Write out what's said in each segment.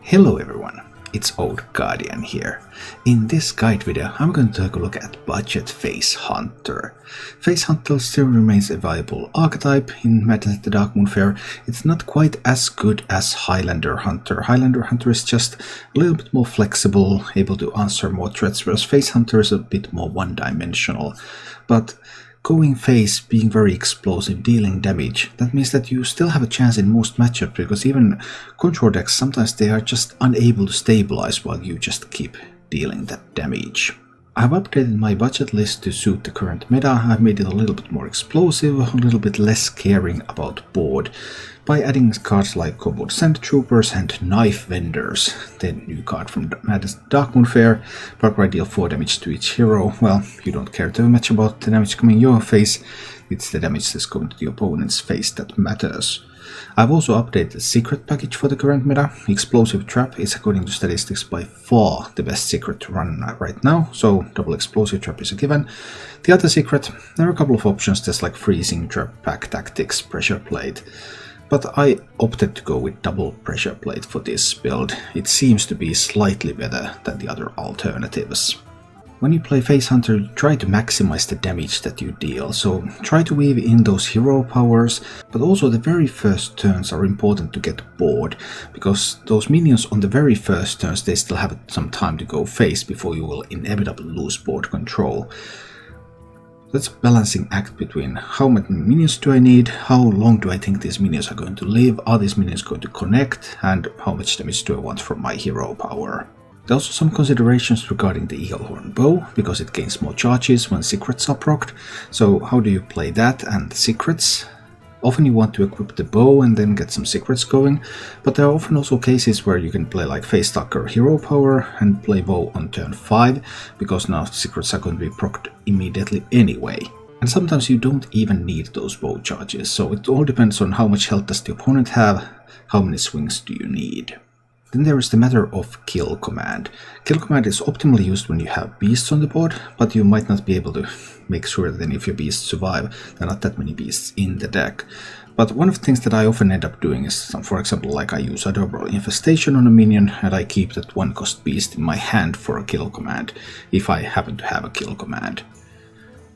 Hello everyone, it's Old Guardian here. In this guide video I'm going to take a look at Budget Face Hunter. Face Hunter still remains a viable archetype in Madness at the Darkmoon Faire. It's not quite as good as Highlander Hunter. Highlander Hunter is just a little bit more flexible, able to answer more threats, whereas Face Hunter is a bit more one-dimensional. But going face, being very explosive, dealing damage, that means that you still have a chance in most matchups, because even control decks, sometimes they are just unable to stabilize while you just keep dealing that damage. I've updated my budget list to suit the current meta. I've made it a little bit more explosive, a little bit less caring about board, by adding cards like Kobold Sand Troopers and Knife Vendors, the new card from Madness Darkmoon Faire. Barbara deal 4 damage to each hero. Well, you don't care too much about the damage coming your face, it's the damage that's going to the opponent's face that matters. I've also updated the secret package for the current meta. Explosive Trap is, according to statistics, by far the best secret to run right now, so double Explosive Trap is a given. The other secret, there are a couple of options, just like Freezing Trap, Pack Tactics, Pressure Plate. But I opted to go with double Pressure Plate for this build. It seems to be slightly better than the other alternatives. When you play Face Hunter, try to maximize the damage that you deal, so try to weave in those hero powers, but also the very first turns are important to get bored, because those minions on the very first turns, they still have some time to go face before you will inevitably lose board control. That's a balancing act between how many minions do I need, how long do I think these minions are going to live, are these minions going to connect, and how much damage do I want from my hero power. There are also some considerations regarding the Eaglehorn Bow, because it gains more charges when secrets are procced. So how do you play that and the secrets? Often you want to equip the bow and then get some secrets going, but there are often also cases where you can play like Face Stalker hero power and play bow on turn 5, because now secrets are going to be procced immediately anyway. And sometimes you don't even need those bow charges, so it all depends on how much health does the opponent have, how many swings do you need. Then there is the matter of Kill Command. Kill Command is optimally used when you have beasts on the board, but you might not be able to make sure that any of your beasts survive. There are not that many beasts in the deck. But one of the things that I often end up doing is, for example, like I use a double infestation on a minion and I keep that 1-cost beast in my hand for a kill command, if I happen to have a kill command.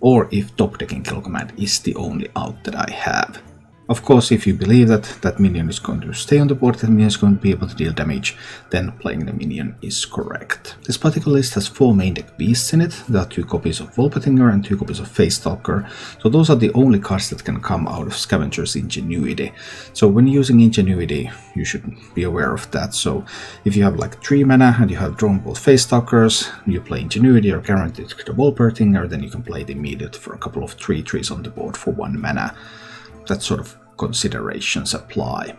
Or if top decking kill command is the only out that I have. Of course, if you believe that that minion is going to stay on the board, that minion is going to be able to deal damage, then playing the minion is correct. This particular list has 4 main deck beasts in it. There are 2 copies of Wolpertinger and 2 copies of Face Stalker. So those are the only cards that can come out of Scavenger's Ingenuity. So when using Ingenuity, you should be aware of that. So if you have like 3 mana and you have drawn both Face Stalkers, you play Ingenuity or guaranteed the Wolpertinger, then you can play it immediate for a couple of 3/3s on the board for 1 mana. That sort of considerations apply.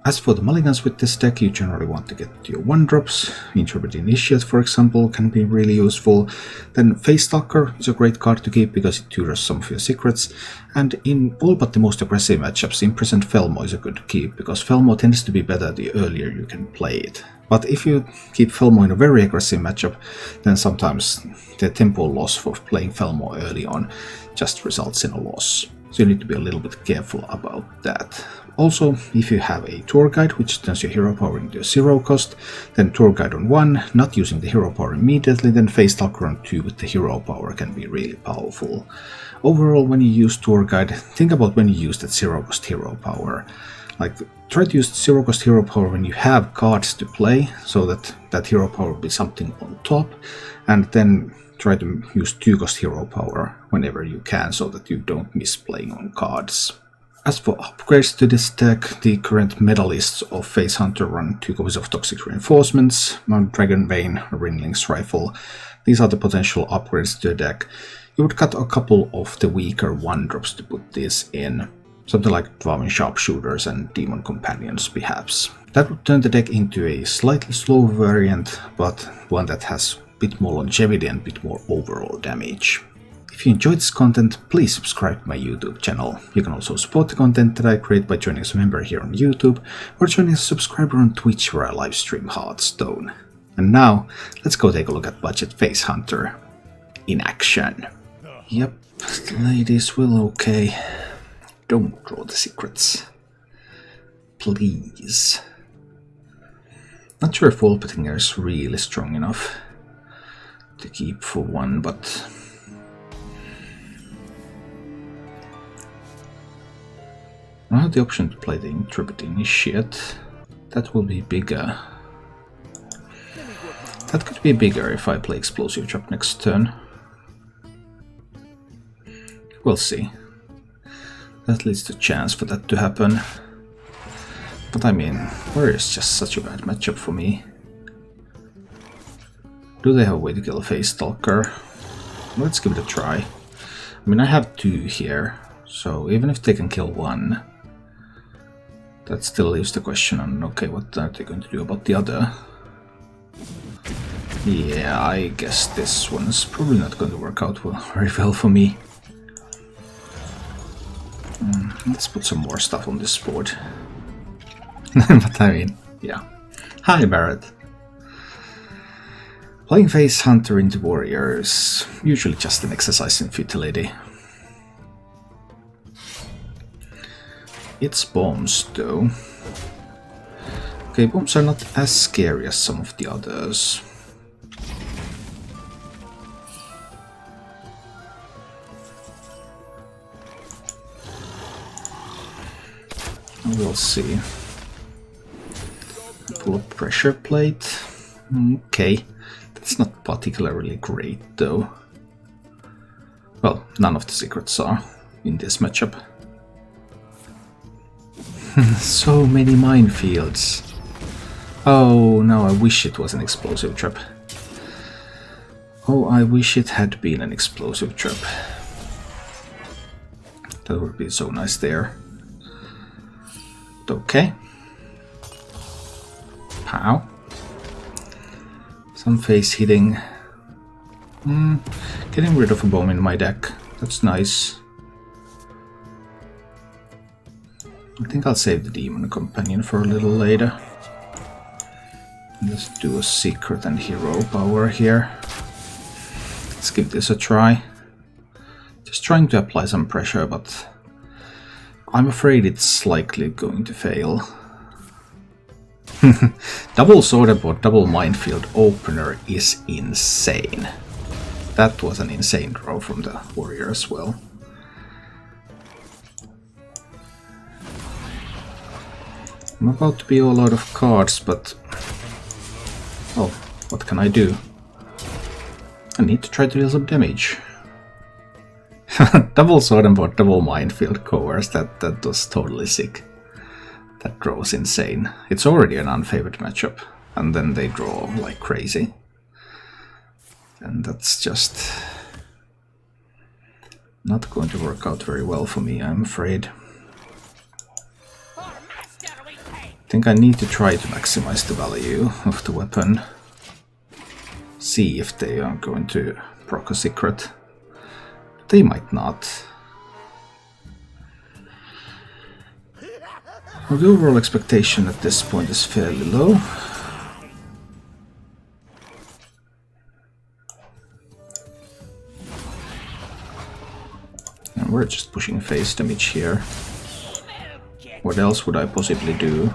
As for the mulligans with this deck, you generally want to get your 1-drops. Intrepid Initiate, for example, can be really useful. Then Face Stalker is a great card to keep because it tutors some of your secrets. And in all but the most aggressive matchups, Imprisoned Felmo is a good keep, because Felmo tends to be better the earlier you can play it. But if you keep Felmo in a very aggressive matchup, then sometimes the tempo loss for playing Felmo early on just results in a loss. So you need to be a little bit careful about that. Also, if you have a tour guide which turns your hero power into a 0 cost, then tour guide on 1, not using the hero power immediately, then Face Stalker on 2 with the hero power can be really powerful. Overall, when you use tour guide, think about when you use that 0 cost hero power. Like, try to use 0 cost hero power when you have cards to play, so that that hero power will be something on top, and then try to use 2-cost hero power whenever you can, so that you don't miss playing on cards. As for upgrades to this deck, the current meta lists of Face Hunter run 2 copies of Toxic Reinforcements, Dragon Vein, Ringling's Rifle. These are the potential upgrades to the deck. You would cut a couple of the weaker 1-drops to put this in. Something like Dwarven Sharpshooters and Demon Companions, perhaps. That would turn the deck into a slightly slower variant, but one that has bit more longevity and bit more overall damage. If you enjoyed this content, please subscribe to my YouTube channel. You can also support the content that I create by joining as a member here on YouTube, or joining as a subscriber on Twitch where I livestream Hearthstone. And now, let's go take a look at Budget Face Hunter in action. Yep, the ladies will okay. Don't draw the secrets. Please. Not sure if Wolfetinger is really strong enough to keep for one, but I have the option to play the Intrepid Initiate. That will be bigger. That could be bigger if I play Explosive Trap next turn. We'll see. That leads to chance for that to happen. But I mean, Warrior is just such a bad matchup for me. Do they have a way to kill a Face Stalker? Let's give it a try. I mean, I have 2 here, so even if they can kill 1, that still leaves the question on, okay, what are they going to do about the other? Yeah, I guess this one's probably not going to work out very well for me. Let's put some more stuff on this board. But I mean, yeah. Hi, Barrett. Playing Face Hunter into Warrior is usually just an exercise in futility. It's bombs, though. Okay, bombs are not as scary as some of the others. We'll see. Pull a pressure plate. Okay, that's not particularly great, though. Well, none of the secrets are in this matchup. So many minefields. Oh, now I wish it was an explosive trap. Oh, I wish it had been an explosive trap. That would be so nice there. Okay. Pow. Some face hitting. Getting rid of a bomb in my deck. That's nice. I think I'll save the Demon Companion for a little later. Let's do a secret and hero power here. Let's give this a try. Just trying to apply some pressure, but I'm afraid it's likely going to fail. Double Swordboard, double Minefield opener is insane. That was an insane draw from the Warrior as well. I'm about to be all out of cards, but oh, what can I do? I need to try to deal some damage. Double Swordboard, double Minefield covers, that was totally sick. That draw was insane. It's already an unfavored matchup, and then they draw like crazy. And that's just not going to work out very well for me, I'm afraid. I think I need to try to maximize the value of the weapon. See if they are going to proc a secret. They might not. Well, the overall expectation at this point is fairly low. And we're just pushing face damage here. What else would I possibly do?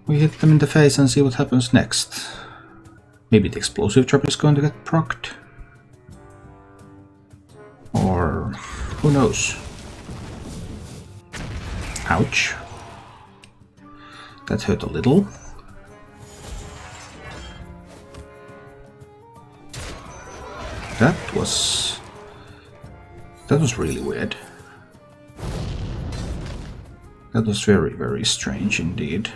We hit them in the face and see what happens next. Maybe the explosive trap is going to get procced. Or who knows? Ouch. That hurt a little. That was really weird. That was very, very strange indeed.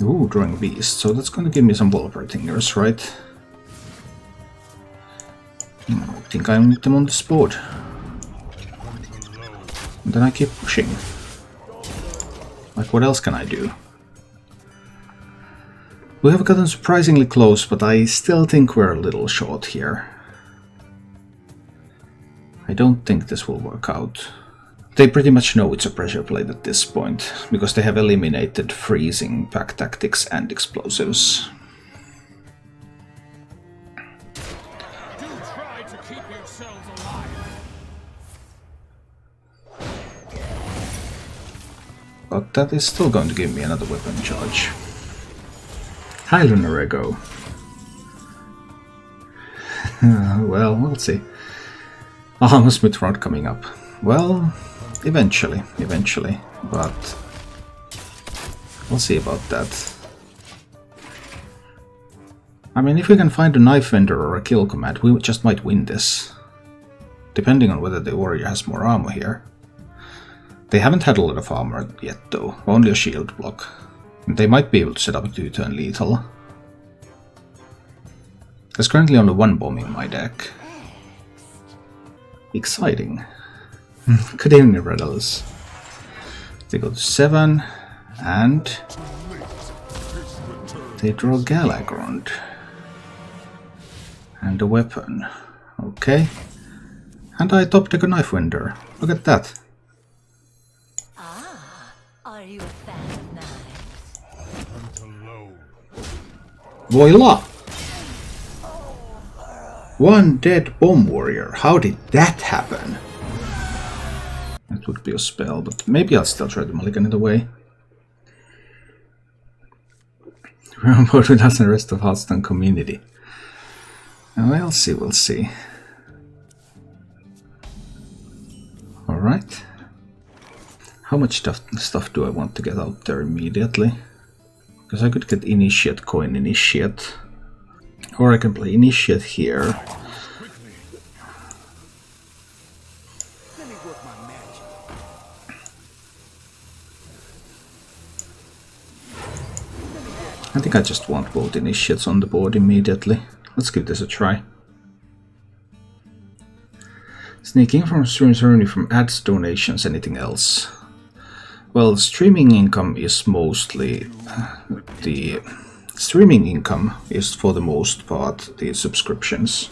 Ooh, drawing beast, so that's gonna give me some Wolfetingers, right? I think I need them on this board. And then I keep pushing. Like, what else can I do? We have gotten surprisingly close, but I still think we're a little short here. I don't think this will work out. They pretty much know it's a pressure plate at this point, because they have eliminated freezing, pack tactics, and explosives. but that is still going to give me another weapon charge. Hi, Lunarego. Well, we'll see. I'm a Smith Rod coming up. Well, eventually, but we'll see about that. I mean, if we can find a knife vendor or a kill command, we just might win this. Depending on whether the warrior has more armor here. They haven't had a lot of armor yet though, only a shield block. They might be able to set up a 2-turn lethal. There's currently only one bomb in my deck. Exciting. Good evening, Riddles. They go to 7, and they draw Galagrond. And a weapon. Okay. And I top deck a knife vendor. Look at that. Are you a fan of knives? Voila! One dead bomb warrior. How did that happen? That would be a spell, but maybe I'll still try to mulligan it away. We're on board with us and the rest of Hearthstone community. We'll see. Alright. How much stuff do I want to get out there immediately? Because I could get Initiate coin Initiate. Or I can play Initiate here. I think I just want both Initiates on the board immediately. Let's give this a try. Sneaking from streams revenue from ads, donations, anything else? Well, streaming income is mostly the streaming income is for the most part the subscriptions.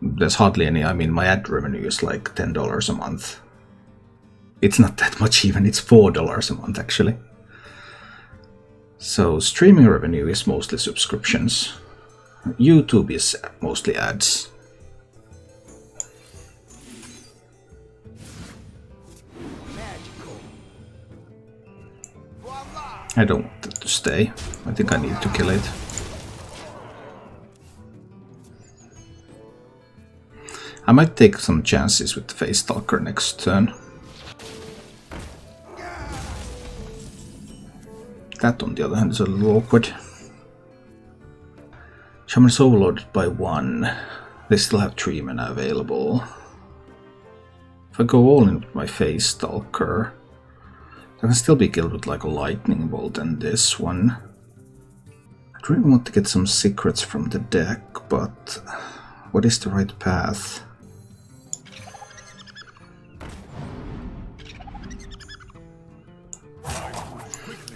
There's hardly any. I mean, my ad revenue is like $10 a month. It's not that much even. It's $4 a month actually. So streaming revenue is mostly subscriptions. YouTube is mostly ads. I don't want it to stay. I think I need to kill it. I might take some chances with the Face Stalker next turn. That, on the other hand, is a little awkward. Shaman is overloaded by 1. They still have 3 mana available. If I go all in with my Face Stalker, I can still be killed with like a lightning bolt and this one. I really want to get some secrets from the deck, but what is the right path?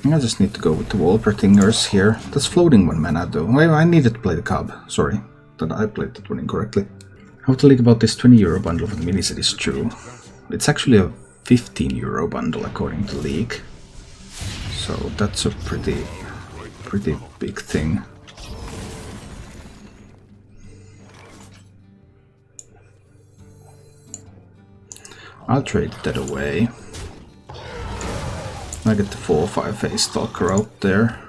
I just need to go with the Wolpertingers here. That's floating 1 mana though. I needed to play the cub. Sorry, that I played that one incorrecly. How to leak about this €20 bundle for the miniset is true. It's actually a €15 bundle according to leak. So that's a pretty big thing. I'll trade that away. I get the 4/5 Face Stalker out there.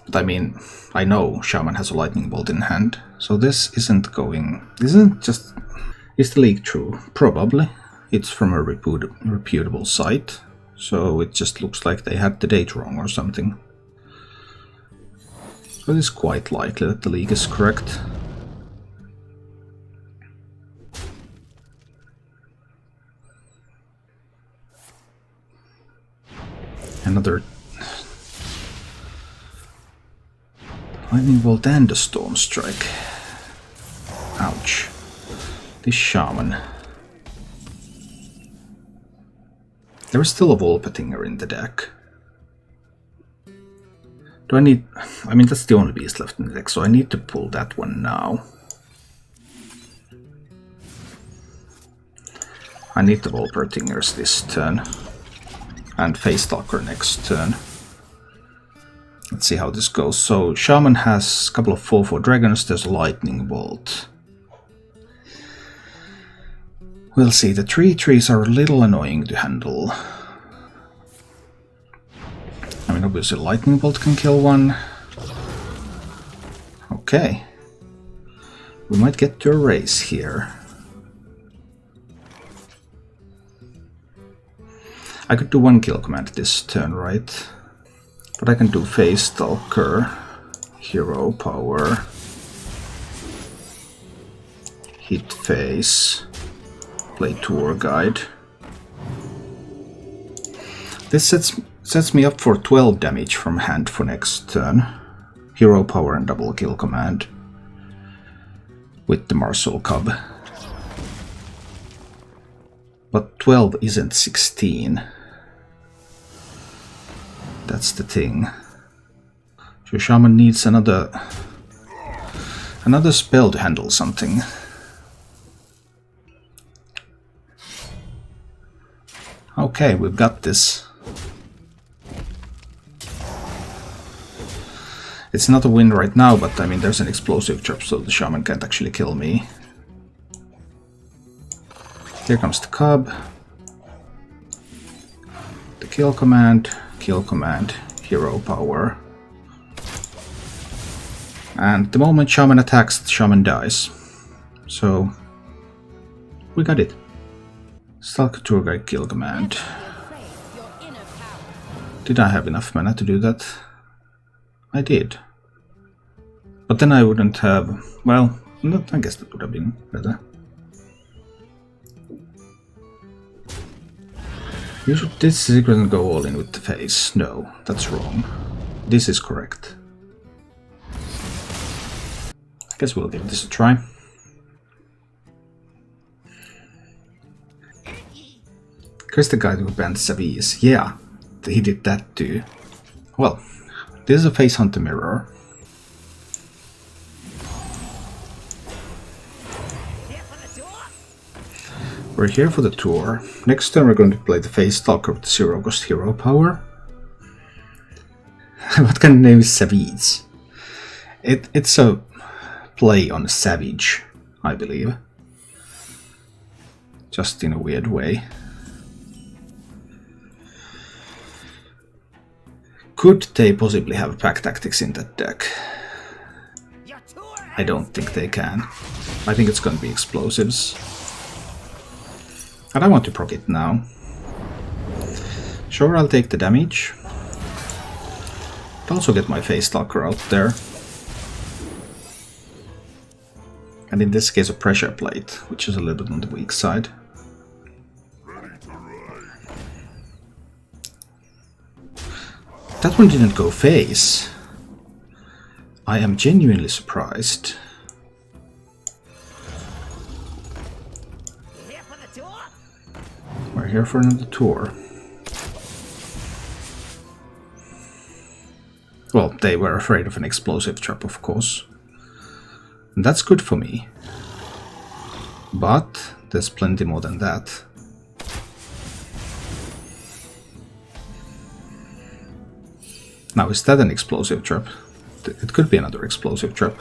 But I mean, I know Shaman has a lightning bolt in hand, so this isn't just... Is the leak true? Probably. It's from a reputable site, so it just looks like they had the date wrong or something. So it is quite likely that the leak is correct. Another lightning bolt and a storm strike. Ouch. This shaman. There is still a Wolpertinger in the deck. Do I need... I mean, that's the only beast left in the deck, so I need to pull that one now. I need the Wolpertingers this turn. And Face Stalker next turn. Let's see how this goes. So Shaman has a couple of 4/4 dragons, there's a lightning bolt. We'll see. The trees are a little annoying to handle. I mean, obviously lightning bolt can kill one. Okay. We might get to a race here. I could do one kill command this turn, right? But I can do Face Stalker, Hero Power, Hit Face, play Tour Guide. This sets me up for 12 damage from hand for next turn. Hero Power and double kill command with the Marshall Cub. But 12 isn't 16. That's the thing. So Shaman needs another spell to handle something. Okay, we've got this. It's not a win right now, but I mean there's an explosive trap, so the Shaman can't actually kill me. Here comes the Cub. The kill command, Hero Power. And the moment Shaman attacks, the Shaman dies. So, we got it. Stalker Tour Guide kill command. Did I have enough mana to do that? I did. But then I wouldn't have... well, I guess that would have been better. You should this secret and go all in with the face. No, that's wrong. This is correct. I guess we'll give this a try. Chris the guy who banned Savis. Yeah, he did that too. Well, this is a Face Hunter mirror. We're here for the tour. Next turn we're going to play the Face Stalker with the 0-cost Hero Power. What kind of name is Savis? It's a play on Savage, I believe. Just in a weird way. Could they possibly have Pack Tactics in that deck? I don't think they can. I think it's going to be explosives. And I want to proc it now. Sure, I'll take the damage. But also get my Face Stalker out there. And in this case a Pressure Plate, which is a little bit on the weak side. That one didn't go face. I am genuinely surprised. We're here for another tour. Well, they were afraid of an explosive trap, of course. And that's good for me. But there's plenty more than that. Now, is that an explosive trap? It could be another explosive trap.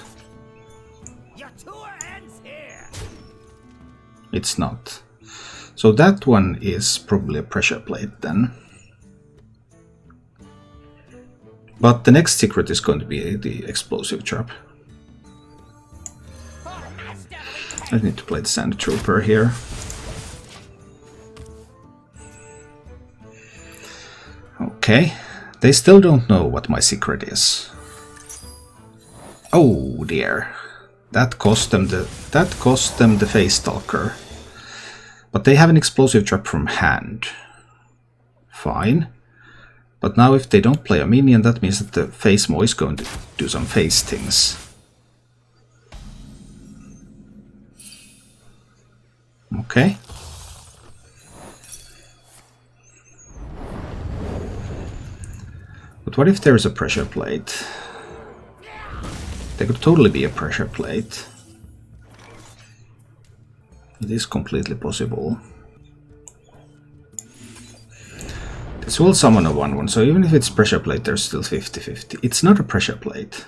Your tour ends here. It's not. So that one is probably a Pressure Plate then. But the next secret is going to be the explosive trap. I need to play the Sand Trooper here. Okay. They still don't know what my secret is. Oh dear. That cost them the Face Stalker. But they have an explosive trap from hand. Fine. But now if they don't play a minion, that means that the Face Mo is going to do some face things. Okay. But what if there is a Pressure Plate? There could totally be a Pressure Plate. It is completely possible. This will summon a 1/1, so even if it's Pressure Plate, there's still 50-50. It's not a Pressure Plate.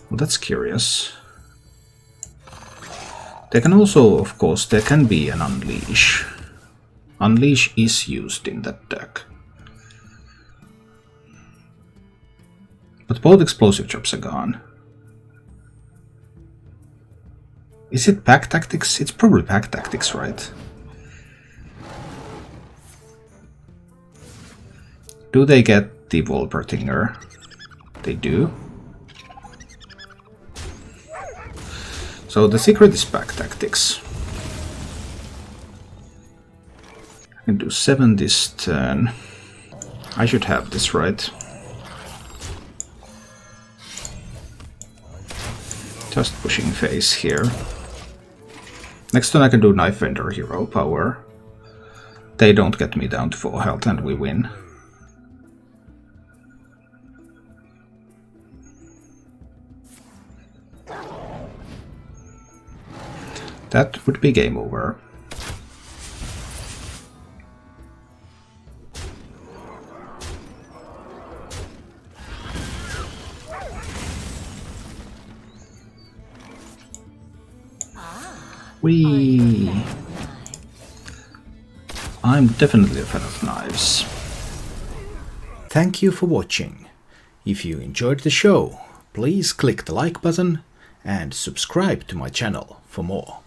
Well, that's curious. They can also, of course, there can be an Unleash. Unleash is used in that deck. But both explosive drops are gone. Is it pack tactics? It's probably pack tactics, right? Do they get the Wolpertinger? They do. So the secret is pack tactics. I can do 7 this turn. I should have this, right? Just pushing face here. Next turn I can do Knife Vendor Hero Power. They don't get me down to 4 health and we win. That would be game over. I'm definitely a fan of knives. Thank you for watching. If you enjoyed the show, please click the like button and subscribe to my channel for more.